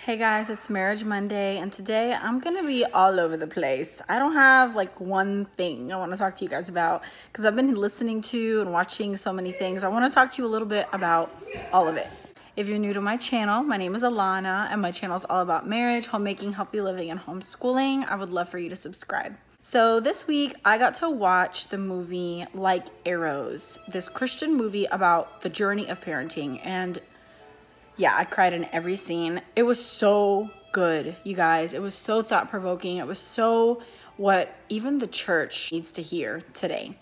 Hey guys, it's Marriage Monday, and today I'm gonna be all over the place. I don't have like one thing I want to talk to you guys about because I've been listening to and watching so many things. I want to talk to you a little bit about all of it. If you're new to my channel, my name is Alana, and my channel is all about marriage, homemaking, healthy living, and homeschooling. I would love for you to subscribe. So this week I got to watch the movie Like Arrows, this Christian movie about the journey of parenting, and yeah, I cried in every scene. It was so good, you guys. It was so thought-provoking. It was so what even the church needs to hear today.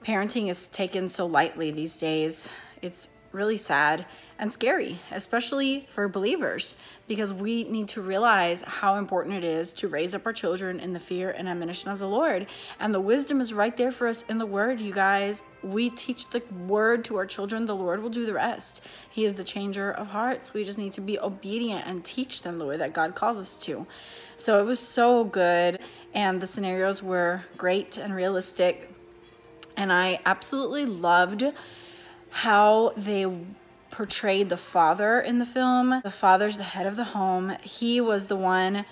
Parenting is taken so lightly these days. It's really sad and scary, especially for believers, because we need to realize how important it is to raise up our children in the fear and admonition of the Lord. And the wisdom is right there for us in the Word, you guys. We teach the Word to our children. The Lord will do the rest. He is the changer of hearts. We just need to be obedient and teach them the way that God calls us to. So it was so good, and the scenarios were great and realistic. And I absolutely loved how they portrayed the father in the film. The father's the head of the home. He was the one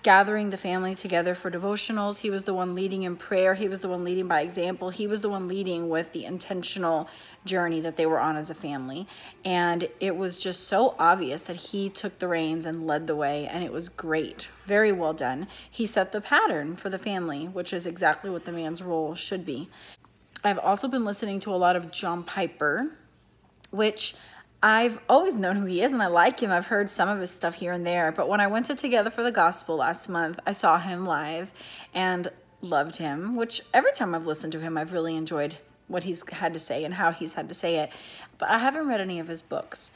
gathering the family together for devotionals. He was the one leading in prayer. He was the one leading by example. He was the one leading with the intentional journey that they were on as a family. And it was just so obvious that he took the reins and led the way, and it was great. Very well done. He set the pattern for the family, which is exactly what the man's role should be. I've also been listening to a lot of John Piper, which I've always known who he is, and I like him. I've heard some of his stuff here and there, but when I went to Together for the Gospel last month, I saw him live and loved him, which every time I've listened to him, I've really enjoyed what he's had to say and how he's had to say it. But I haven't read any of his books.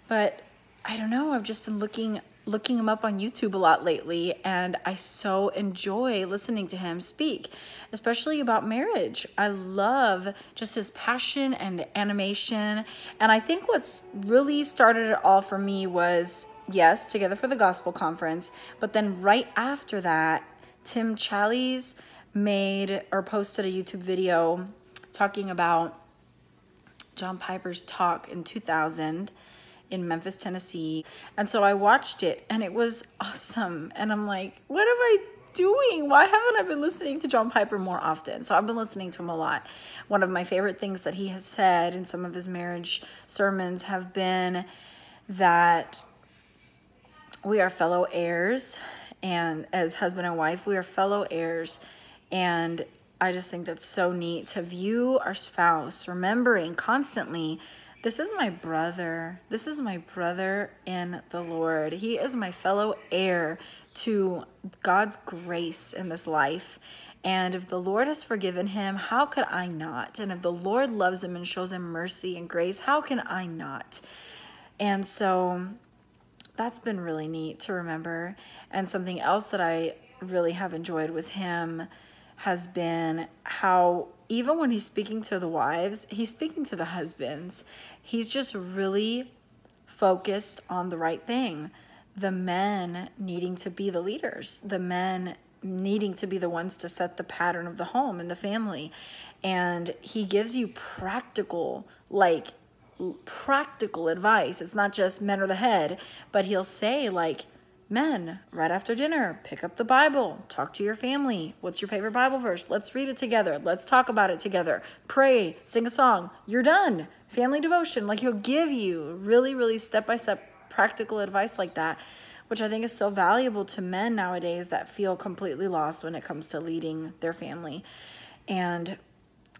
But I don't know, I've just been looking him up on YouTube a lot lately, and I so enjoy listening to him speak, especially about marriage. I love just his passion and animation, and I think what's really started it all for me was, yes, Together for the Gospel conference, but then right after that, Tim Challies posted a YouTube video talking about John Piper's talk in 2000 in Memphis, Tennessee. And so I watched it, and it was awesome. And I'm like, what am I doing? Why haven't I been listening to John Piper more often? So I've been listening to him a lot. One of my favorite things that he has said in some of his marriage sermons have been that we are fellow heirs, and as husband and wife, we are fellow heirs. And I just think that's so neat to view our spouse, remembering constantly, this is my brother. This is my brother in the Lord. He is my fellow heir to God's grace in this life. And if the Lord has forgiven him, how could I not? And if the Lord loves him and shows him mercy and grace, how can I not? And so that's been really neat to remember. And something else that I really have enjoyed with him has been how even when he's speaking to the wives, he's speaking to the husbands. He's just really focused on the right thing. The men needing to be the leaders, the men needing to be the ones to set the pattern of the home and the family. And he gives you practical advice. It's not just men are the head, but he'll say like, men, right after dinner, pick up the Bible, talk to your family. What's your favorite Bible verse? Let's read it together. Let's talk about it together. Pray, sing a song. You're done. Family devotion. Like, he'll give you really, really step-by-step practical advice like that, which I think is so valuable to men nowadays that feel completely lost when it comes to leading their family. And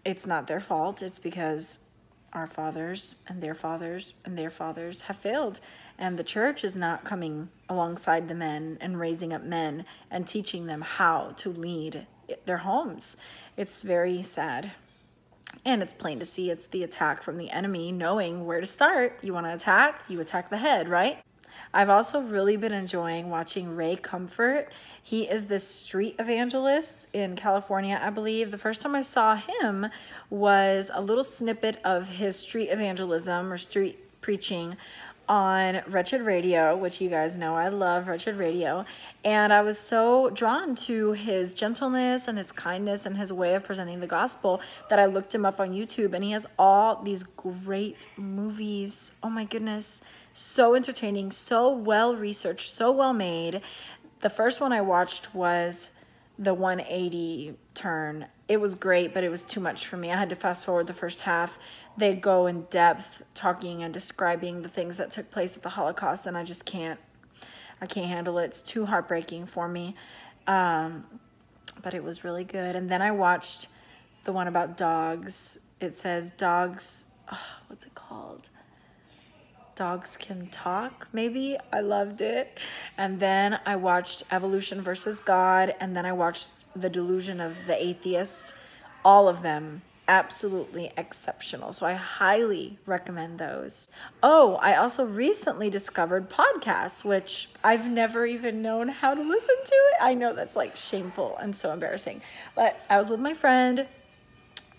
it's not their fault. It's because our fathers and their fathers and their fathers have failed. And the church is not coming alongside the men and raising up men and teaching them how to lead their homes. It's very sad. And it's plain to see it's the attack from the enemy, knowing where to start. You want to attack, you attack the head, right? I've also really been enjoying watching Ray Comfort. He is this street evangelist in California, I believe. The first time I saw him was a little snippet of his street evangelism or street preaching on Wretched Radio, which you guys know I love Wretched Radio. And I was so drawn to his gentleness and his kindness and his way of presenting the gospel that I looked him up on YouTube, and he has all these great movies. Oh my goodness. So entertaining, so well researched, so well made. The first one I watched was the 180 turn. It was great, but it was too much for me. I had to fast forward the first half. They go in depth talking and describing the things that took place at the Holocaust, and I just can't handle it. It's too heartbreaking for me. But it was really good. And then I watched the one about dogs. It says dogs, what's it called? Dogs Can Talk, maybe. I loved it. And then I watched Evolution versus God, and then I watched The Delusion of the Atheist. All of them absolutely exceptional. So I highly recommend those. Oh, I also recently discovered podcasts, which I've never even known how to listen to it. I know that's like shameful and so embarrassing. But I was with my friend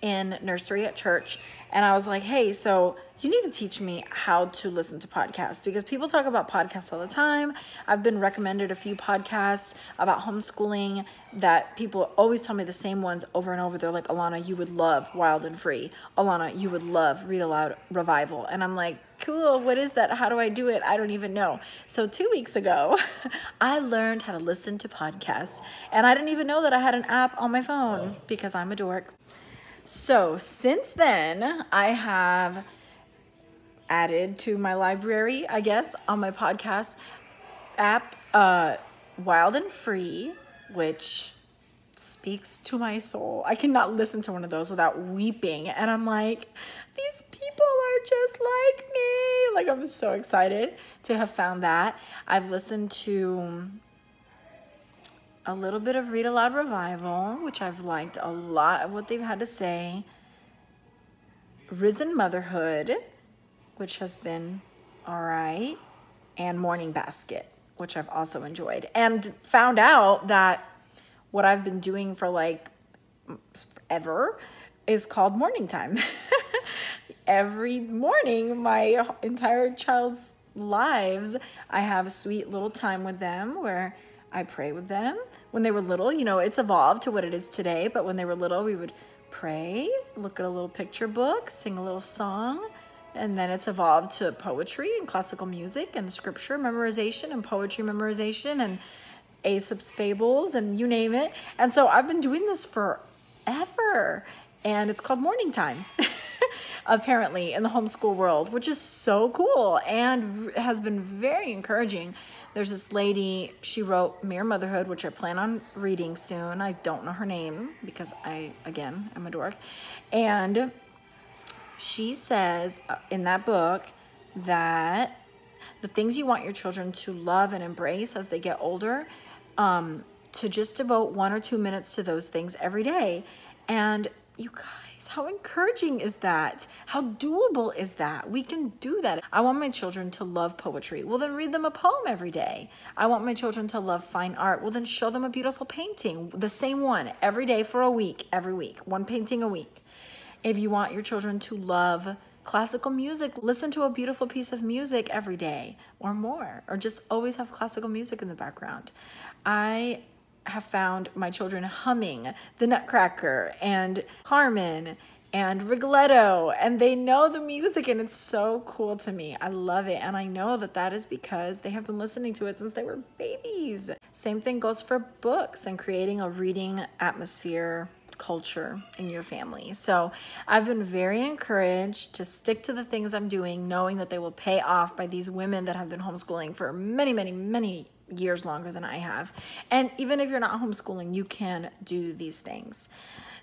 in nursery at church, and I was like, hey, so you need to teach me how to listen to podcasts, because people talk about podcasts all the time. I've been recommended a few podcasts about homeschooling that people always tell me the same ones over and over. They're like, Alana, you would love Wild and Free. Alana, you would love Read Aloud Revival. And I'm like, cool, what is that? How do I do it? I don't even know. So 2 weeks ago, I learned how to listen to podcasts, and I didn't even know that I had an app on my phone because I'm a dork. So since then, I have added to my library, I guess, on my podcast app, Wild and Free, which speaks to my soul. I cannot listen to one of those without weeping. And I'm like, these people are just like me. Like, I'm so excited to have found that. I've listened to a little bit of Read Aloud Revival, which I've liked a lot of what they've had to say. Risen Motherhood, which has been all right, and Morning Basket, which I've also enjoyed, and found out that what I've been doing for like ever is called morning time. Every morning, my entire child's lives, I have a sweet little time with them where I pray with them. When they were little, you know, it's evolved to what it is today, but when they were little, we would pray, look at a little picture book, sing a little song, and then it's evolved to poetry and classical music and scripture memorization and poetry memorization and Aesop's fables and you name it. And so I've been doing this forever, and it's called morning time, apparently, in the homeschool world, which is so cool and has been very encouraging. There's this lady, she wrote Mere Motherhood, which I plan on reading soon. I don't know her name because I, again, am a dork. And she says in that book that the things you want your children to love and embrace as they get older, to just devote 1 or 2 minutes to those things every day. And you guys, how encouraging is that? How doable is that? We can do that. I want my children to love poetry. Well, then read them a poem every day. I want my children to love fine art. Well, then show them a beautiful painting, the same one, every day for a week, every week, one painting a week. If you want your children to love classical music, listen to a beautiful piece of music every day or more, or just always have classical music in the background. I have found my children humming the Nutcracker and Carmen and Rigoletto, and they know the music, and it's so cool to me. I love it, and I know that that is because they have been listening to it since they were babies. Same thing goes for books and creating a reading atmosphere culture in your family. So I've been very encouraged to stick to the things I'm doing, knowing that they will pay off by these women that have been homeschooling for many, many, many years longer than I have. And even if you're not homeschooling, you can do these things.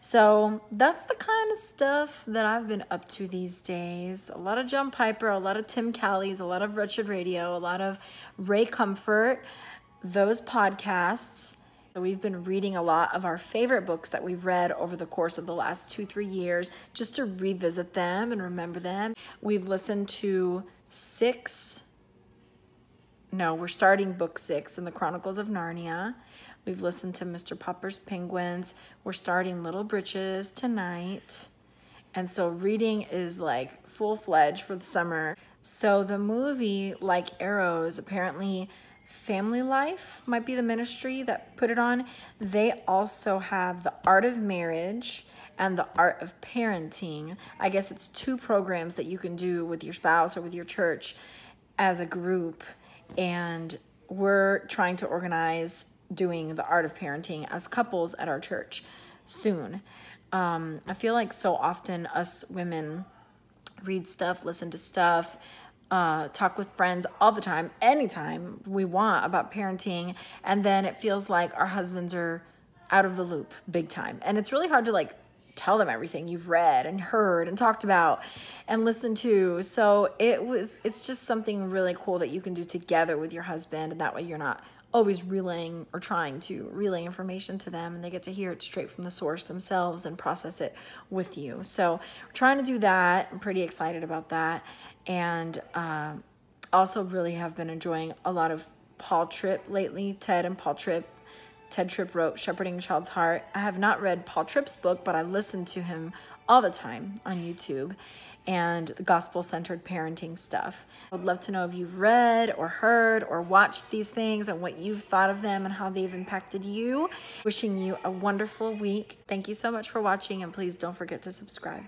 So that's the kind of stuff that I've been up to these days. A lot of John Piper, a lot of Tim Callies, a lot of Wretched Radio, a lot of Ray Comfort, those podcasts. So we've been reading a lot of our favorite books that we've read over the course of the last 2-3 years, just to revisit them and remember them. We've listened to we're starting book 6 in the Chronicles of Narnia. We've listened to Mr. Popper's Penguins. We're starting Little Britches tonight. And so reading is like full-fledged for the summer. So the movie, Like Arrows, apparently Family Life might be the ministry that put it on. They also have The Art of Marriage and The Art of Parenting. I guess it's 2 programs that you can do with your spouse or with your church. as a group, and we're trying to organize doing the art of parenting as couples at our church soon. I feel like so often us women read stuff, listen to stuff, talk with friends all the time, anytime we want about parenting, and then it feels like our husbands are out of the loop big time. And it's really hard to like tell them everything you've read and heard and talked about and listened to. So it's just something really cool that you can do together with your husband, and that way you're not always relaying or trying to relay information to them, and they get to hear it straight from the source themselves and process it with you. So we're trying to do that. I'm pretty excited about that. And also really have been enjoying a lot of Paul Tripp lately. Ted Tripp wrote Shepherding a Child's Heart. I have not read Paul Tripp's book, but I listen to him all the time on YouTube, and the gospel-centered parenting stuff. I would love to know if you've read or heard or watched these things and what you've thought of them and how they've impacted you. Wishing you a wonderful week. Thank you so much for watching, and please don't forget to subscribe.